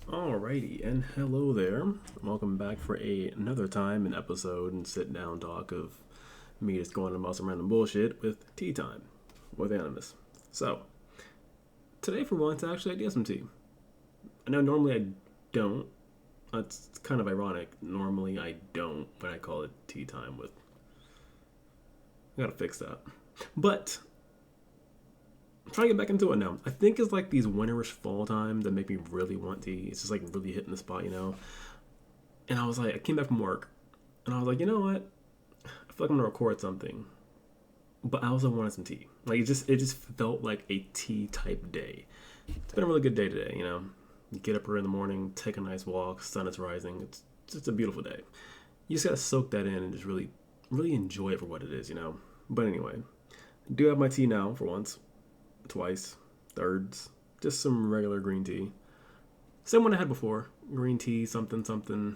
Alrighty, and hello there. Welcome back for another time, an episode, and sit down talk of me just going about some random bullshit with tea time with Animus. So, today for once, actually, I did some tea. I know normally I don't. It's kind of ironic. Normally I don't when I call it tea time with. I gotta fix that. But I'm trying to get back into it now. I think it's like these winterish fall times that make me really want tea. It's just like really hitting the spot. And I was like, I came back from work, and I was like, you know what? I feel like I'm gonna record something, but I also wanted some tea. Like it just felt like a tea type day. It's been a really good day today. You get up early in the morning, take a nice walk, sun is rising. It's just a beautiful day. You just gotta soak that in and just really, really enjoy it for what it is. But anyway, I do have my tea now for once, twice, thirds, just some regular green tea. Same one I had before, green tea, something, something.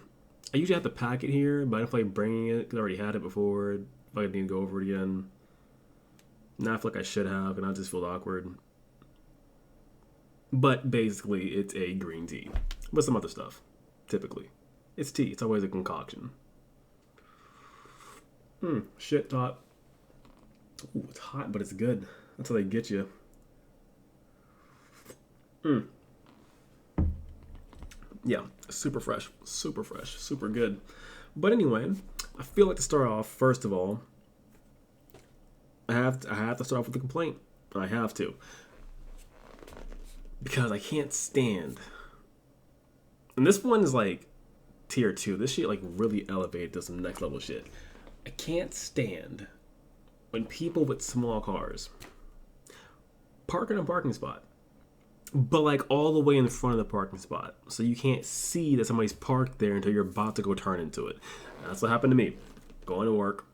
I usually have to pack it here, but I don't feel like bringing it because I already had it before. If I need to go over it again. Now I feel like I should have, and I just feel awkward. But basically, it's a green tea. With some other stuff, typically. It's tea. It's always a concoction. Shit hot. Ooh, it's hot, but it's good. That's how they get you. Yeah, super fresh, super good. But anyway, I feel like to start off, first of all, I have to start off with a complaint. I have to. Because I can't stand. And this one is like tier 2. This shit like really elevated to some next level shit. I can't stand when people with small cars park in a parking spot, but like all the way in front of the parking spot, so you can't see that somebody's parked there until you're about to go turn into it. And that's what happened to me. Going to work,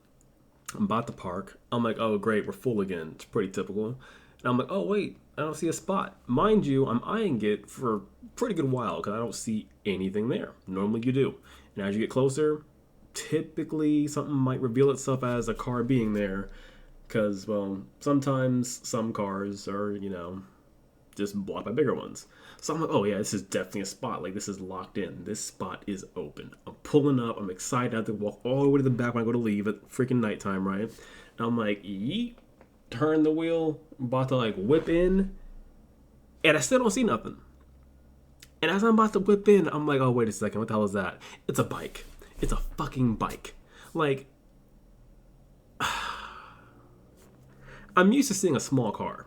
I'm about to park. I'm like, oh great, we're full again. It's pretty typical. And I'm like, oh wait, I don't see a spot. Mind you, I'm eyeing it for a pretty good while because I don't see anything there. Normally you do. And as you get closer, typically something might reveal itself as a car being there. Because, well, sometimes some cars are, just blocked by bigger ones. So I'm like, oh yeah, this is definitely a spot. Like, this is locked in. This spot is open. I'm pulling up. I'm excited. I have to walk all the way to the back when I go to leave at freaking nighttime, right? And I'm like, yeet, turn the wheel, about to like whip in, and I still don't see nothing. And as I'm about to whip in, I'm like, oh, wait a second. What the hell is that? It's a bike. It's a fucking bike. Like, I'm used to seeing a small car.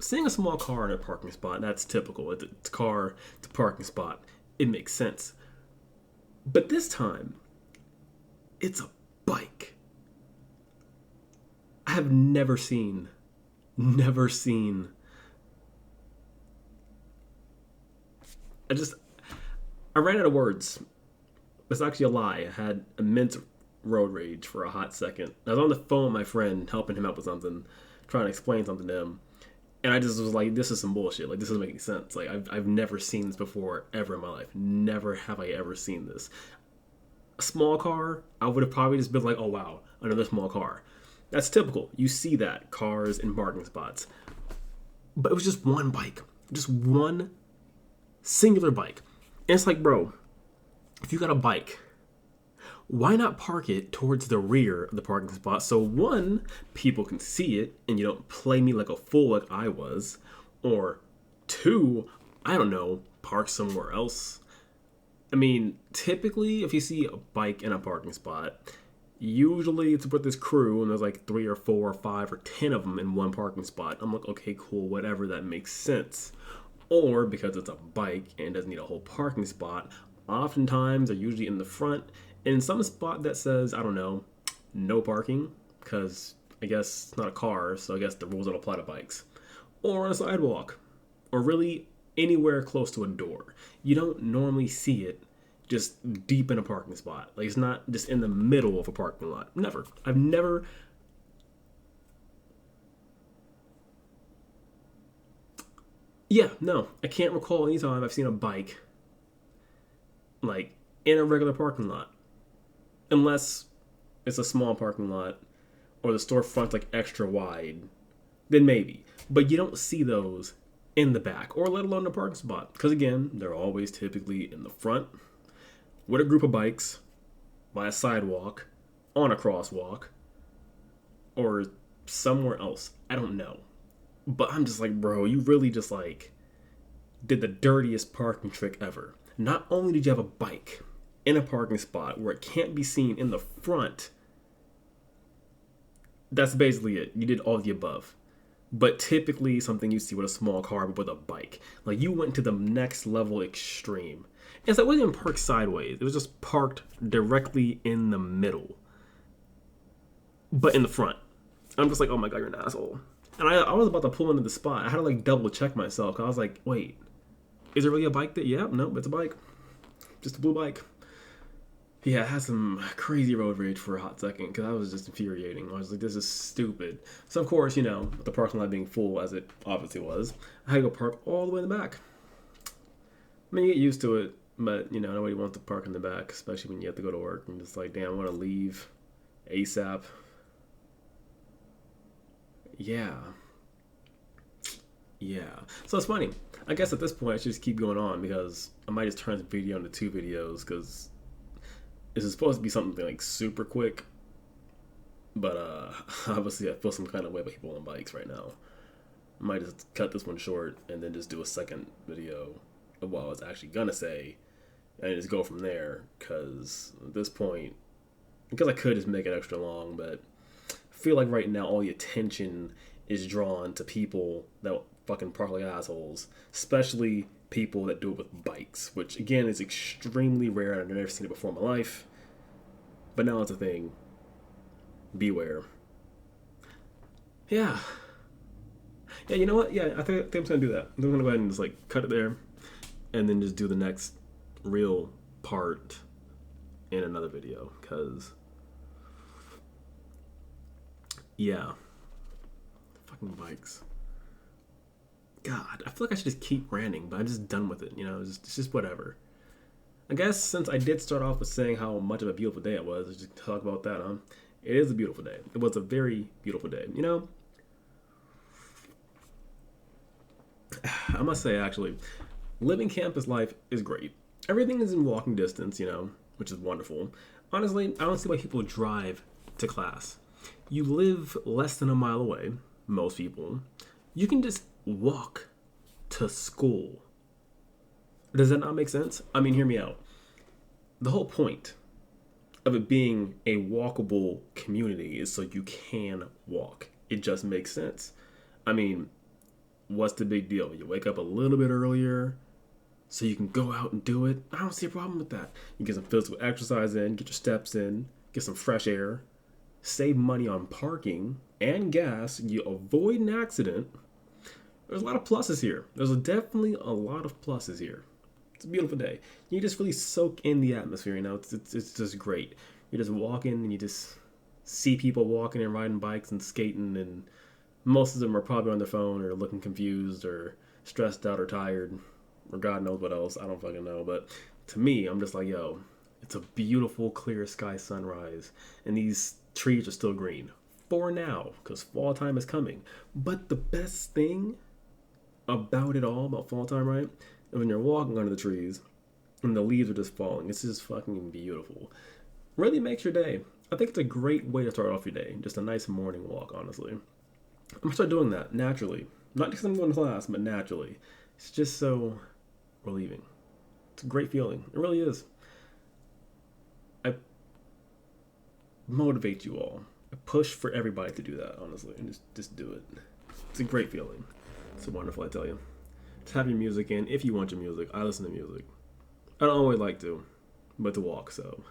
Seeing a small car in a parking spot, that's typical. It's a car, it's a parking spot. It makes sense. But this time, it's a bike. I have never seen. I ran out of words. It's actually a lie. I had immense road rage for a hot second. I was on the phone with my friend, helping him out with something, trying to explain something to him. And I just was like, this is some bullshit. Like, this doesn't make any sense. Like, I've never seen this before, ever in my life. Never have I ever seen this. A small car, I would have probably just been like, oh, wow, another small car. That's typical. You see that, cars in parking spots. But it was just one bike. Just one singular bike. And it's like, bro, if you got a bike, why not park it towards the rear of the parking spot so one, people can see it and you don't play me like a fool like I was, or two, I don't know, park somewhere else. I mean, typically if you see a bike in a parking spot, usually it's with this crew and there's like 3 or 4 or 5 or 10 of them in one parking spot. I'm like, okay, cool, whatever, that makes sense. Or because it's a bike and doesn't need a whole parking spot, oftentimes they're usually in the front in some spot that says, I don't know, no parking, because I guess it's not a car, so I guess the rules don't apply to bikes. Or on a sidewalk, or really anywhere close to a door. You don't normally see it just deep in a parking spot. Like, it's not just in the middle of a parking lot. Never. I've never. Yeah, no. I can't recall any time I've seen a bike, like, in a regular parking lot. Unless it's a small parking lot or the storefront's like extra wide, then maybe. But you don't see those in the back, or let alone the parking spot. Because again, they're always typically in the front with a group of bikes by a sidewalk, on a crosswalk, or somewhere else. I don't know. But I'm just like, bro, you really just like did the dirtiest parking trick ever. Not only did you have a bike in a parking spot where it can't be seen in the front, that's basically it. You did all the above. But typically something you see with a small car, but with a bike. Like, you went to the next level extreme. And so it wasn't even parked sideways. It was just parked directly in the middle. But in the front. I'm just like, oh my god, you're an asshole. And I was about to pull into the spot. I had to like double check myself. I was like, wait, is there really a bike there? Yeah, no, it's a bike. Just a blue bike. Yeah, I had some crazy road rage for a hot second because I was just infuriating. I was like, this is stupid. So, of course, with the parking lot being full, as it obviously was, I had to go park all the way in the back. I mean, you get used to it, but, nobody wants to park in the back, especially when you have to go to work. And just like, damn, I want to leave ASAP. Yeah. So it's funny. I guess at this point, I should just keep going on because I might just turn this video into 2 videos because this is supposed to be something like super quick, but obviously I feel some kind of way about people on bikes right now. I might just cut this one short and then just do a second video of what I was actually gonna say and just go from there, because at this point, because I could just make it extra long, but I feel like right now all the attention is drawn to people that fucking park like assholes, especially people that do it with bikes, which again is extremely rare and I've never seen it before in my life. But now it's a thing. Beware. Yeah, you know what? Yeah, I think I'm just gonna do that. I'm gonna go ahead and just like cut it there, and then just do the next real part in another video. Cause yeah, fucking bikes. God, I feel like I should just keep ranting, but I'm just done with it. It's just whatever. I guess since I did start off with saying how much of a beautiful day it was, let's just talk about that, huh? It is a beautiful day. It was a very beautiful day. I must say, actually, living campus life is great. Everything is in walking distance, which is wonderful. Honestly, I don't see why people drive to class. You live less than a mile away, most people. You can just walk to school. Does that not make sense? I mean, hear me out. The whole point of it being a walkable community is so you can walk. It just makes sense. I mean, what's the big deal? You wake up a little bit earlier so you can go out and do it. I don't see a problem with that. You get some physical exercise in, get your steps in, get some fresh air, save money on parking and gas, you avoid an accident. There's a lot of pluses here. There's definitely a lot of pluses here. It's a beautiful day. You just really soak in the atmosphere, It's just great. You just walk in and you just see people walking and riding bikes and skating, and most of them are probably on their phone or looking confused or stressed out or tired or God knows what else. I don't fucking know. But to me, I'm just like, yo, it's a beautiful, clear sky sunrise, and these trees are still green for now because fall time is coming. But the best thing about it all, about fall time, right, is when you're walking under the trees and the leaves are just falling. It's just fucking beautiful. Really makes your day. I think it's a great way to start off your day. Just a nice morning walk, honestly. I'm gonna start doing that naturally. Not because I'm going to class, but naturally. It's just so relieving. It's a great feeling. It really is. I motivate you all. I push for everybody to do that, honestly. And just do it. It's a great feeling. It's wonderful, I tell you. Just have your music in. If you want your music, I listen to music. I don't always like to, but to walk, so.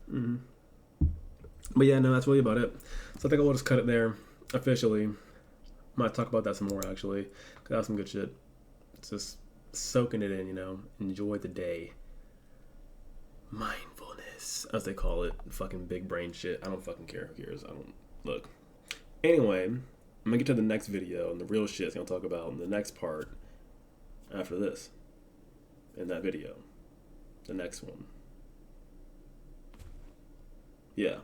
But yeah, no, that's really about it. So I think I'll just cut it there, officially. Might talk about that some more, actually. Cause that's some good shit. It's just soaking it in, Enjoy the day. Mindfulness, as they call it. Fucking big brain shit. I don't fucking care. Who cares? I don't. Look. Anyway, I'm gonna get to the next video and the real shit I'm gonna talk about in the next part after this. In that video. The next one. Yeah.